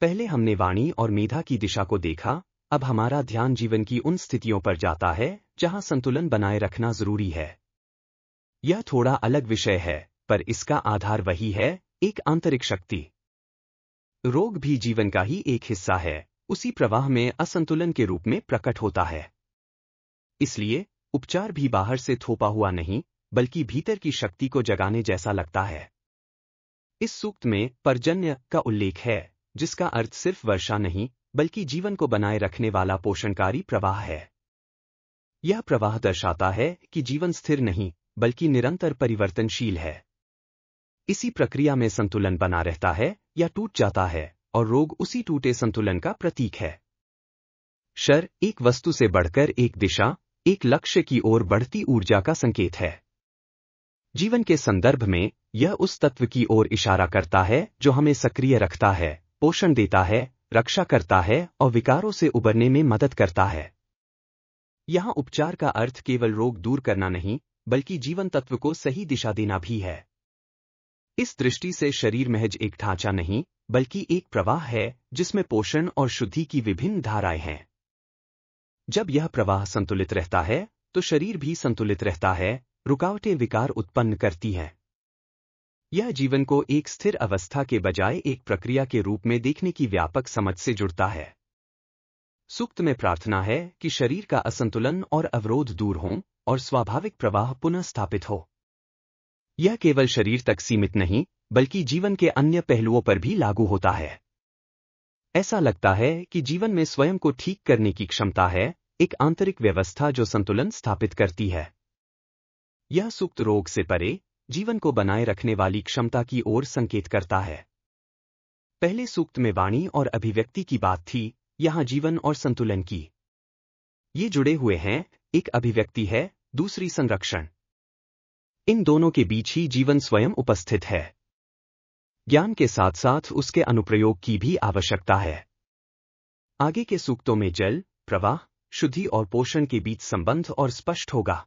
पहले हमने वाणी और मेधा की दिशा को देखा, अब हमारा ध्यान जीवन की उन स्थितियों पर जाता है जहां संतुलन बनाए रखना जरूरी है। यह थोड़ा अलग विषय है, पर इसका आधार वही है, एक आंतरिक शक्ति। रोग भी जीवन का ही एक हिस्सा है, उसी प्रवाह में असंतुलन के रूप में प्रकट होता है। इसलिए उपचार भी बाहर से थोपा हुआ नहीं, बल्कि भीतर की शक्ति को जगाने जैसा लगता है। इस सूक्त में पर्जन्य का उल्लेख है, जिसका अर्थ सिर्फ वर्षा नहीं, बल्कि जीवन को बनाए रखने वाला पोषणकारी प्रवाह है। यह प्रवाह दर्शाता है कि जीवन स्थिर नहीं, बल्कि निरंतर परिवर्तनशील है। इसी प्रक्रिया में संतुलन बना रहता है या टूट जाता है, और रोग उसी टूटे संतुलन का प्रतीक है। शर एक वस्तु से बढ़कर एक दिशा, एक लक्ष्य की ओर बढ़ती ऊर्जा का संकेत है। जीवन के संदर्भ में यह उस तत्व की ओर इशारा करता है जो हमें सक्रिय रखता है, पोषण देता है, रक्षा करता है और विकारों से उबरने में मदद करता है। यहाँ उपचार का अर्थ केवल रोग दूर करना नहीं, बल्कि जीवन तत्व को सही दिशा देना भी है। इस दृष्टि से शरीर महज एक ढांचा नहीं, बल्कि एक प्रवाह है जिसमें पोषण और शुद्धि की विभिन्न धाराएं हैं। जब यह प्रवाह संतुलित रहता है, तो शरीर भी संतुलित रहता है, रुकावटें विकार उत्पन्न करती हैं। यह जीवन को एक स्थिर अवस्था के बजाय एक प्रक्रिया के रूप में देखने की व्यापक समझ से जुड़ता है। सूक्त में प्रार्थना है कि शरीर का असंतुलन और अवरोध दूर हों और स्वाभाविक प्रवाह पुनः स्थापित हो। यह केवल शरीर तक सीमित नहीं, बल्कि जीवन के अन्य पहलुओं पर भी लागू होता है। ऐसा लगता है कि जीवन में स्वयं को ठीक करने की क्षमता है, एक आंतरिक व्यवस्था जो संतुलन स्थापित करती है। यह सूक्त रोग से परे जीवन को बनाए रखने वाली क्षमता की ओर संकेत करता है। पहले सूक्त में वाणी और अभिव्यक्ति की बात थी, यहाँ जीवन और संतुलन की। ये जुड़े हुए हैं, एक अभिव्यक्ति है, दूसरी संरक्षण। इन दोनों के बीच ही जीवन स्वयं उपस्थित है। ज्ञान के साथ साथ उसके अनुप्रयोग की भी आवश्यकता है। आगे के सूक्तों में जल, प्रवाह, शुद्धि और पोषण के बीच संबंध और स्पष्ट होगा।